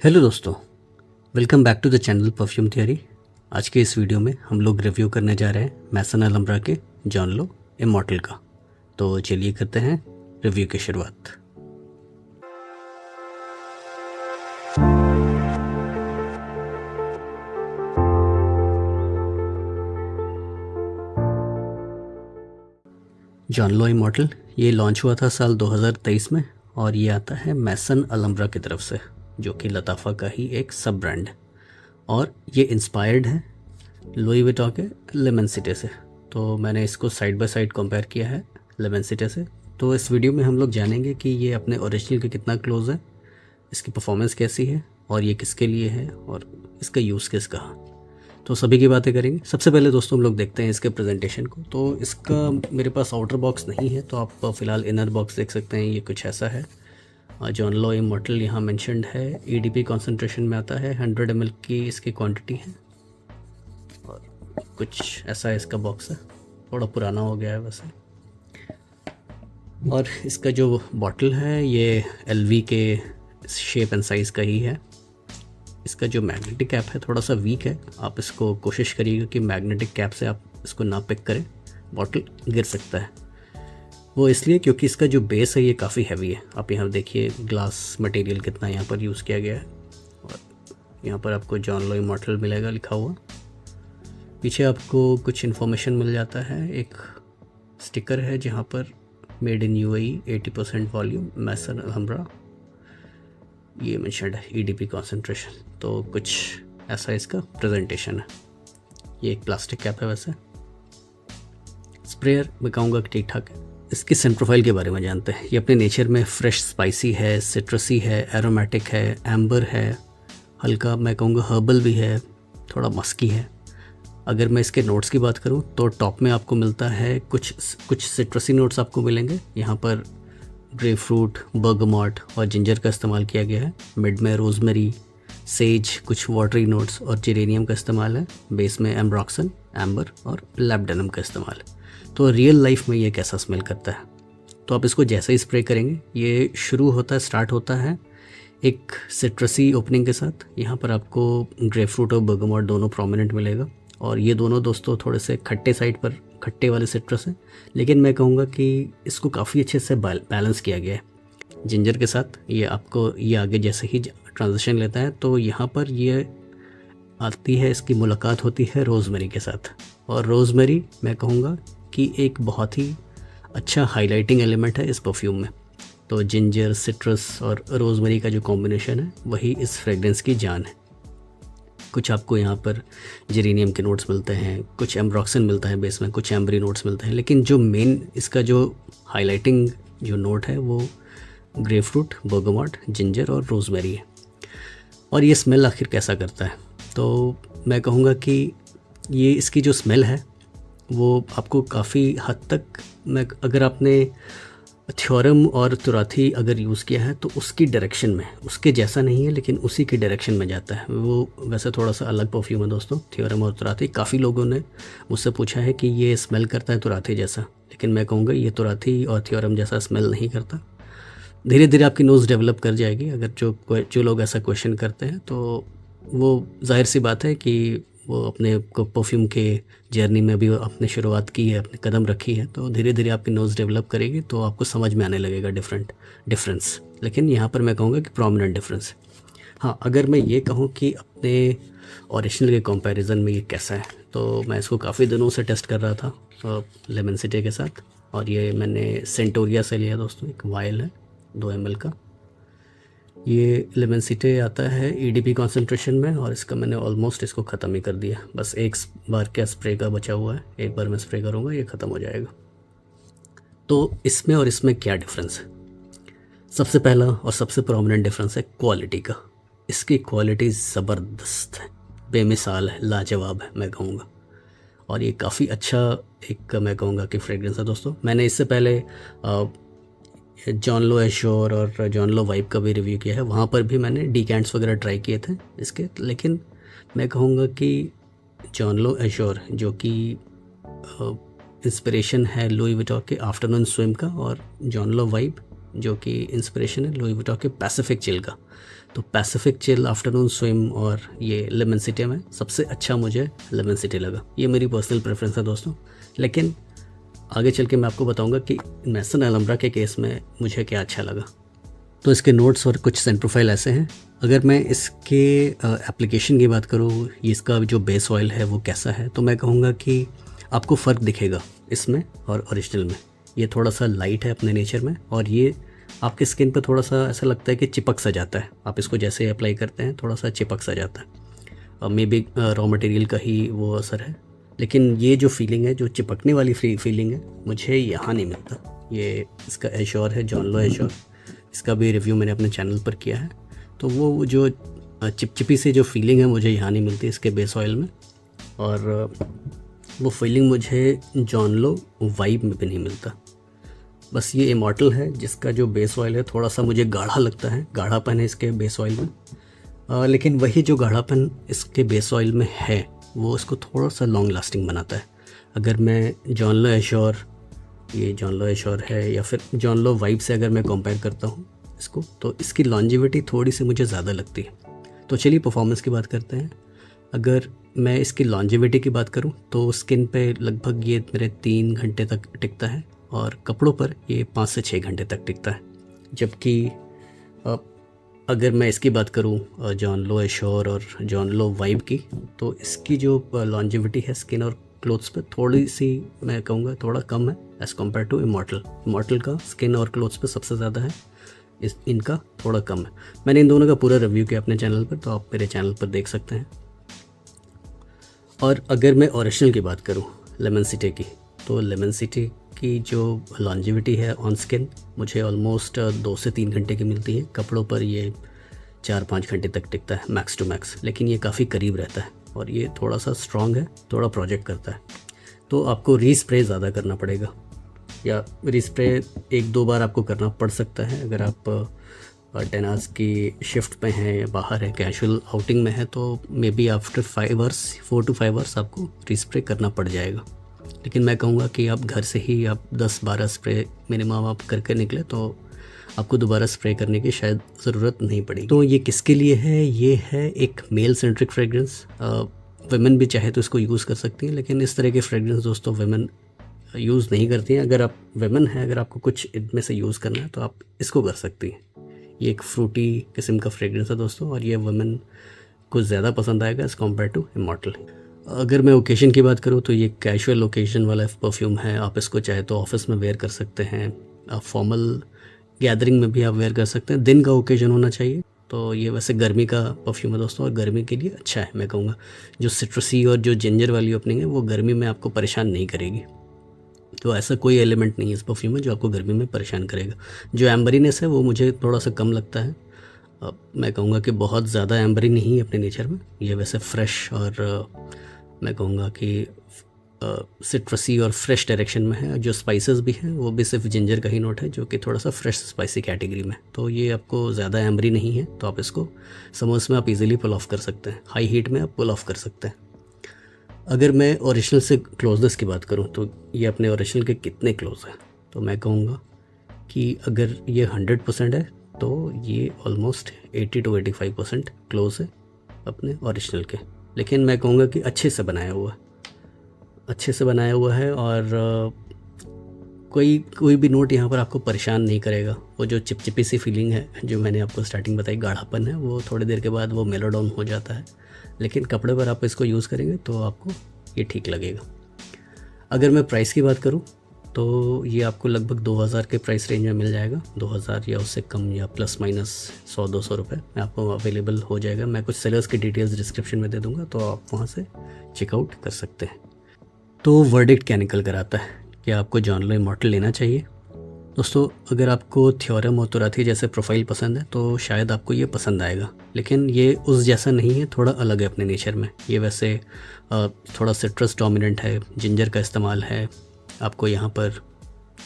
Hello दोस्तों, welcome back to the channel perfume theory. आज के इस वीडियो में हम लोग रिव्यू करने जा रहे हैं मैसन अलम्ब्रा के जॉन लो इमॉर्टल का। तो चलिए करते हैं रिव्यू की शुरुआत। जॉन लो इमॉर्टल ये लॉन्च हुआ था साल 2023 में और ये आता है मैसन अलम्ब्रा की तरफ से, जो कि लताफ़ा का ही एक सब ब्रांड है और ये इंस्पायर्ड है लुई विटॉन के लेमन सिटी से। तो मैंने इसको साइड बाय साइड कंपेयर किया है लेमन सिटी से। तो इस वीडियो में हम लोग जानेंगे कि ये अपने ओरिजिनल के कितना क्लोज है, इसकी परफॉर्मेंस कैसी है और ये किसके लिए है और इसका यूज़ किसका। तो सभी की बातें करेंगे। सबसे पहले दोस्तों हम लोग देखते हैं इसके प्रेजेंटेशन को। तो इसका मेरे पास आउटर बॉक्स नहीं है, तो आप फ़िलहाल इनर बॉक्स देख सकते हैं। ये कुछ ऐसा है। जॉन लो इमॉर्टल यहाँ मेंशन्ड है। EDP कॉन्सेंट्रेशन में आता है, 100 ml की इसकी क्वांटिटी है और कुछ ऐसा इसका बॉक्स है। थोड़ा पुराना हो गया है वैसे। और इसका जो बॉटल है ये LV के शेप एंड साइज़ का ही है। इसका जो मैग्नेटिक कैप है थोड़ा सा वीक है। आप इसको कोशिश करिएगा कि मैग्नेटिक कैप से आप इसको ना पिक करें, बॉटल गिर सकता है। वो इसलिए क्योंकि इसका जो बेस है ये काफ़ी हैवी है। आप यहाँ देखिए ग्लास मटेरियल कितना यहाँ पर यूज़ किया गया है और यहाँ पर आपको जॉन लो इमॉर्टल मिलेगा लिखा हुआ। पीछे आपको कुछ इन्फॉर्मेशन मिल जाता है। एक स्टिकर है जहाँ पर मेड इन UAE 80% वॉल्यूम मैसन अलम्ब्रा ये मेंशन्ड है, EDP कॉन्सेंट्रेशन। तो कुछ ऐसा इसका प्रेजेंटेशन है। ये एक प्लास्टिक कैप है। वैसे स्प्रेयर मैं कहूँगा कि ठीक ठाक है। इसकी सेंट प्रोफाइल के बारे में जानते हैं। ये अपने नेचर में फ्रेश स्पाइसी है, सिट्रसी है, एरोमेटिक है, एम्बर है, हल्का मैं कहूँगा हर्बल भी है, थोड़ा मस्की है। अगर मैं इसके नोट्स की बात करूँ तो टॉप में आपको मिलता है कुछ सिट्रसी नोट्स आपको मिलेंगे। यहाँ पर ग्रेप फ्रूट, बर्गमॉट और जिंजर का इस्तेमाल किया गया है। मिड में रोज़मेरी, सेज, कुछ वाटरी नोट्स और जेरेनियम का इस्तेमाल है। बेस में एम्ब्रॉक्सन, एम्बर और लैब्डेनम का इस्तेमाल है। तो रियल लाइफ में ये कैसा स्मेल करता है, तो आप इसको जैसे ही स्प्रे करेंगे ये स्टार्ट होता है एक सिट्रसी ओपनिंग के साथ। यहाँ पर आपको ग्रेप फ्रूट और बर्गमॉट दोनों प्रोमिनेंट मिलेगा और ये दोनों दोस्तों थोड़े से खट्टे साइड पर, खट्टे वाले सिट्रस हैं, लेकिन मैं कहूँगा कि इसको काफ़ी अच्छे से बैलेंस किया गया है जिंजर के साथ। ये आपको ये आगे जैसे ही ट्रांजिशन लेता है तो यहाँ पर ये आती है, इसकी मुलाकात होती है रोज़मेरी के साथ। और रोज़मेरी मैं कहूँगा कि एक बहुत ही अच्छा हाइलाइटिंग एलिमेंट है इस परफ्यूम में। तो जिंजर, सिट्रस और रोज़मेरी का जो कॉम्बिनेशन है वही इस फ्रेगरेंस की जान है। कुछ आपको यहाँ पर जेरेनियम के नोट्स मिलते हैं, कुछ एम्ब्रॉक्सन मिलता है बेस में, कुछ एम्बरी नोट्स मिलते हैं, लेकिन जो मेन इसका जो हाइलाइटिंग जो नोट है वो ग्रेप फ्रूट, बर्गमॉट, जिंजर और रोज़मेरी है। और ये स्मेल आखिर कैसा करता है, तो मैं कहूँगा कि ये इसकी जो स्मेल है वो आपको काफ़ी हद तक, मैं अगर आपने थ्योरम और तुराथी अगर यूज़ किया है तो उसकी डायरेक्शन में, उसके जैसा नहीं है लेकिन उसी की डायरेक्शन में जाता है वो। वैसे थोड़ा सा अलग परफ्यूम है दोस्तों, थ्योरम और तुराथी। काफ़ी लोगों ने मुझसे पूछा है कि ये स्मेल करता है तुराथी जैसा, लेकिन मैं कहूँगा ये तुराथी और थ्योरम जैसा स्मेल नहीं करता। धीरे धीरे आपकी नोज़ डेवलप कर जाएगी। अगर जो लोग ऐसा क्वेश्चन करते हैं तो वो जाहिर सी बात है कि वो अपने परफ्यूम के जर्नी में भी अपने शुरुआत की है, अपने कदम रखी है, तो धीरे धीरे आपकी नोज़ डेवलप करेगी तो आपको समझ में आने लगेगा डिफरेंस। लेकिन यहाँ पर मैं कहूँगा कि प्रोमिनेंट डिफरेंस। हाँ, अगर मैं ये कहूँ कि अपने ओरिजिनल के कंपैरिजन में ये कैसा है, तो मैं इसको काफ़ी दिनों से टेस्ट कर रहा था लेमन सिटी के साथ। और ये मैंने सेंटोरिया से लिया दोस्तों, एक वायल है 2 ml का। ये लेमन सिटी आता है EDP कॉन्सेंट्रेशन में और इसका मैंने ऑलमोस्ट इसको ख़त्म ही कर दिया। बस एक बार क्या स्प्रे का बचा हुआ है, एक बार मैं स्प्रे करूँगा ये ख़त्म हो जाएगा। तो इसमें और इसमें क्या डिफरेंस है? सबसे पहला और सबसे प्रोमिनेंट डिफरेंस है क्वालिटी का। इसकी क्वालिटी ज़बरदस्त है, बेमिसाल है, लाजवाब है मैं कहूँगा। और ये काफ़ी अच्छा एक मैं कहूँगा कि फ्रेगरेंस है दोस्तों। मैंने इससे पहले जॉन लो एश्योर और जॉन लो वाइब का भी रिव्यू किया है, वहाँ पर भी मैंने डीकैंट्स वगैरह ट्राई किए थे इसके। लेकिन मैं कहूँगा कि जॉन लो एश्योर जो कि इंस्पिरेशन है लुई विटॉन के आफ्टरनून स्विम का, और जॉन लो वाइब जो कि इंस्पिरेशन है लुई विटॉन के पैसिफिक चिल का। तो पैसिफिक चिल, आफ्टरनून स्विम और ये लेमन सिटी में सबसे अच्छा मुझे लेमन सिटी लगा। ये मेरी पर्सनल प्रेफरेंस है दोस्तों, लेकिन आगे चल के मैं आपको बताऊंगा कि मैसन अलहम्ब्रा के केस में मुझे क्या अच्छा लगा। तो इसके नोट्स और कुछ सेंटर प्रोफाइल ऐसे हैं। अगर मैं इसके एप्लीकेशन की बात करूँ, इसका जो बेस ऑयल है वो कैसा है, तो मैं कहूँगा कि आपको फ़र्क दिखेगा इसमें और ओरिजिनल में। ये थोड़ा सा लाइट है अपने नेचर में, और ये आपके स्किन पे थोड़ा सा ऐसा लगता है कि चिपक सा जाता है। आप इसको जैसे अप्लाई करते हैं थोड़ा सा चिपक सा जाता है। मे बी रॉ मटेरियल का ही वो असर है, लेकिन ये जो फीलिंग है, जो चिपकने वाली फीलिंग है, मुझे यहाँ नहीं मिलता। ये इसका एश्योर है, जॉन लो एश्योर। इसका भी रिव्यू मैंने अपने चैनल पर किया है। तो वो जो चिपचिपी से जो फीलिंग है मुझे यहाँ नहीं मिलती इसके बेस ऑयल में, और वो फीलिंग मुझे जॉन लो वाइब में भी नहीं मिलता। बस ये इमॉर्टल है जिसका जो बेस ऑयल है थोड़ा सा मुझे गाढ़ा लगता है, गाढ़ापन है इसके बेस ऑयल में। लेकिन वही जो गाढ़ापन इसके बेस ऑयल में है वो इसको थोड़ा सा लॉन्ग लास्टिंग बनाता है। अगर मैं जॉन लो एश्योर, ये जॉन लो एश्योर है या फिर जॉन लो वाइब से अगर मैं कंपेयर करता हूँ इसको, तो इसकी लॉन्जिविटी थोड़ी सी मुझे ज़्यादा लगती है। तो चलिए परफॉर्मेंस की बात करते हैं। अगर मैं इसकी लॉन्जिविटी की बात करूँ तो स्किन पे लगभग ये मेरे 3 घंटे तक टिकता है, और कपड़ों पर ये 5 से 6 घंटे तक टिकता है। जबकि अगर मैं इसकी बात करूँ जॉन लो एश्योर और जॉन लो वाइब की, तो इसकी जो लॉन्जिविटी है स्किन और क्लोथ्स पे थोड़ी सी, मैं कहूँगा थोड़ा कम है as compare to immortal. Immortal का स्किन और क्लोथ्स पे सबसे ज़्यादा है, इनका थोड़ा कम है। मैंने इन दोनों का पूरा रिव्यू किया अपने चैनल पर, तो आप मेरे चैनल पर देख सकते हैं। और अगर मैं ओरिजिनल की बात करूँ लेमन सिटी की, तो लेमन सिटी की जो लॉन्जिविटी है ऑन स्किन मुझे ऑलमोस्ट 2 से 3 घंटे की मिलती है। कपड़ों पर ये 4-5 घंटे तक टिकता है मैक्स टू मैक्स, लेकिन ये काफ़ी करीब रहता है और ये थोड़ा सा स्ट्रॉन्ग है, थोड़ा प्रोजेक्ट करता है। तो आपको रीस्प्रे ज़्यादा करना पड़ेगा, या रीस्प्रे 1-2 बार आपको करना पड़ सकता है। अगर आप 10 आवर्स की शिफ्ट पे हैं या बाहर है, कैजुअल आउटिंग में है, तो may be after 5 hours, 4 to 5 hours आपको रीस्प्रे करना पड़ जाएगा। लेकिन मैं कहूँगा कि आप घर से ही आप 10-12 स्प्रे मिनिमम आप करके निकले, तो आपको दोबारा स्प्रे करने की शायद ज़रूरत नहीं पड़ेगी। तो ये किसके लिए है? ये है एक मेल सेंट्रिक फ्रेगरेंस। वुमेन भी चाहे तो इसको यूज़ कर सकती हैं, लेकिन इस तरह के फ्रेगरेंस दोस्तों वुमेन यूज़ नहीं करती हैं। अगर आप वुमेन हैं, अगर आपको कुछ इनमें से यूज़ करना है तो आप इसको कर सकती हैं। ये एक फ्रूटी किस्म का फ्रेगरेंस है दोस्तों, और ये वुमेन को ज़्यादा पसंद आएगा एज़ कम्पेयर टू इमॉर्टल। अगर मैं ओकेजन की बात करूँ तो ये कैजुअल ओकेजन वाला परफ्यूम है। आप इसको चाहे तो ऑफिस में वेयर कर सकते हैं, आप फॉर्मल गैदरिंग में भी आप वेयर कर सकते हैं। दिन का ओकेजन होना चाहिए। तो ये वैसे गर्मी का परफ्यूम है दोस्तों, और गर्मी के लिए अच्छा है। मैं कहूँगा जो सिट्रसी और जो जिंजर वाली ओपनिंग है वो गर्मी में आपको परेशान नहीं करेगी। तो ऐसा कोई एलिमेंट नहीं है इस परफ्यूम में जो आपको गर्मी में परेशान करेगा। जो एम्बरीनेस है वो मुझे थोड़ा सा कम लगता है। मैं कहूँगा कि बहुत ज़्यादा एम्बरी नहीं है अपने नेचर में। ये वैसे फ्रेश और मैं कहूँगा कि सिट्रसी और फ्रेश डायरेक्शन में है। जो स्पाइसेस भी हैं वो भी सिर्फ जिंजर का ही नोट है, जो कि थोड़ा सा फ्रेश स्पाइसी कैटेगरी में। तो ये आपको ज़्यादा एम्बरी नहीं है, तो आप इसको समर्स में आप इजीली पुल ऑफ कर सकते हैं, हाई हीट में आप पुल ऑफ कर सकते हैं। अगर मैं ओरिजिनल से क्लोजनेस की बात करूँ तो ये अपने ओरिजिनल के कितने क्लोज है, तो मैं कहूँगा कि अगर ये 100% है तो ये ऑलमोस्ट 80 to 85% क्लोज है अपने ओरिजिनल के। लेकिन मैं कहूँगा कि अच्छे से बनाया हुआ है, और कोई भी नोट यहाँ पर आपको परेशान नहीं करेगा। वो जो चिपचिपी सी फीलिंग है जो मैंने आपको स्टार्टिंग बताई, गाढ़ापन है, वो थोड़ी देर के बाद वो मेलो डाउन हो जाता है। लेकिन कपड़े पर आप इसको यूज़ करेंगे तो आपको ये ठीक लगेगा। अगर मैं प्राइस की बात करूँ तो ये आपको लगभग 2000 के प्राइस रेंज में मिल जाएगा। 2000 या उससे कम, या प्लस माइनस 100-200 रुपये में आपको अवेलेबल हो जाएगा। मैं कुछ सेलर्स की डिटेल्स डिस्क्रिप्शन में दे दूँगा, तो आप वहाँ से चेकआउट कर सकते हैं। तो वर्डिक्ट क्या निकल कर आता है, क्या आपको जॉन लो इमॉर्टल लेना चाहिए? दोस्तों, अगर आपको थ्योरम और तुराथी जैसे प्रोफाइल पसंद है तो शायद आपको ये पसंद आएगा, लेकिन ये उस जैसा नहीं है, थोड़ा अलग है अपने नेचर में। ये वैसे थोड़ा सिट्रस डोमिनेंट है, जिंजर का इस्तेमाल है। आपको यहाँ पर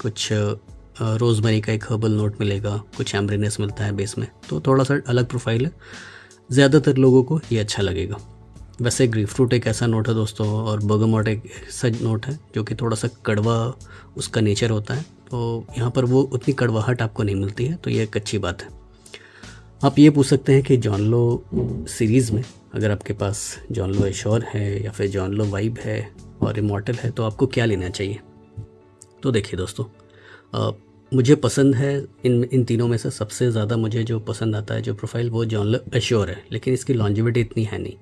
कुछ रोज़मेरी का एक हर्बल नोट मिलेगा, कुछ एम्ब्रीनेस मिलता है बेस में, तो थोड़ा सा अलग प्रोफाइल है। ज़्यादातर लोगों को ये अच्छा लगेगा। वैसे ग्रेपफ्रूट एक ऐसा नोट है दोस्तों, और बर्गामोट एक ऐसा नोट है जो कि थोड़ा सा कड़वा उसका नेचर होता है, तो यहाँ पर वो उतनी कड़वाहट आपको नहीं मिलती है, तो ये एक अच्छी बात है। आप ये पूछ सकते हैं कि जॉन लो सीरीज़ में अगर आपके पास जॉन लो एश्योर है या फिर जॉन लो वाइब है और इमॉर्टल है तो आपको क्या लेना चाहिए। तो देखिए दोस्तों, मुझे पसंद है इन तीनों में से सबसे ज़्यादा मुझे जो पसंद आता है जो प्रोफाइल वो जॉन लो एश्योर है, लेकिन इसकी लॉन्जिविटी इतनी है नहीं।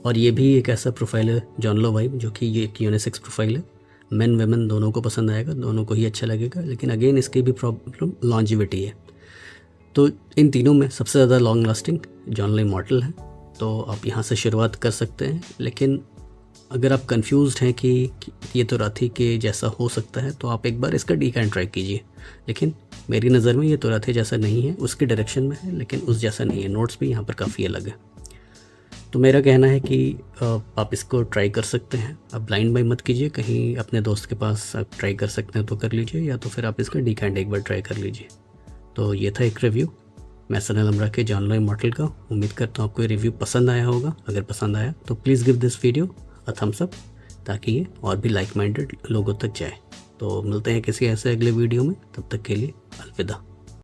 और ये भी एक ऐसा प्रोफाइल है जॉन लो वाइब जो कि ये एक यूनिसेक्स प्रोफाइल है, मेन वेमेन दोनों को पसंद आएगा, दोनों को ही अच्छा लगेगा, लेकिन अगेन इसकी भी प्रॉब्लम लॉन्जिविटी है। तो इन तीनों में सबसे ज़्यादा लॉन्ग लास्टिंग जॉन लो इमॉर्टल है, तो आप यहाँ से शुरुआत कर सकते हैं। लेकिन अगर आप कंफ्यूज्ड हैं कि ये तो राथी के जैसा हो सकता है तो आप एक बार इसका डीकैन ट्राई कीजिए, लेकिन मेरी नज़र में ये तो राथी जैसा नहीं है, उसके डायरेक्शन में है लेकिन उस जैसा नहीं है। नोट्स भी यहाँ पर काफ़ी अलग है। तो मेरा कहना है कि आप इसको ट्राई कर सकते हैं। आप ब्लाइंड बाई मत कीजिए, कहीं अपने दोस्त के पास आप ट्राई कर सकते हैं तो कर लीजिए, या तो फिर आप इसका डीकैंड एक बार ट्राई कर लीजिए। तो ये था एक रिव्यू मैसन अलमरा के जॉन लो इमॉर्टल का। उम्मीद करता हूँ आपको ये रिव्यू पसंद आया होगा। अगर पसंद आया तो please give this video a thumbs up, ताकि ये और भी लाइक माइंडेड लोगों तक जाए। तो मिलते हैं किसी ऐसे अगले वीडियो में, तब तक के लिए अलविदा।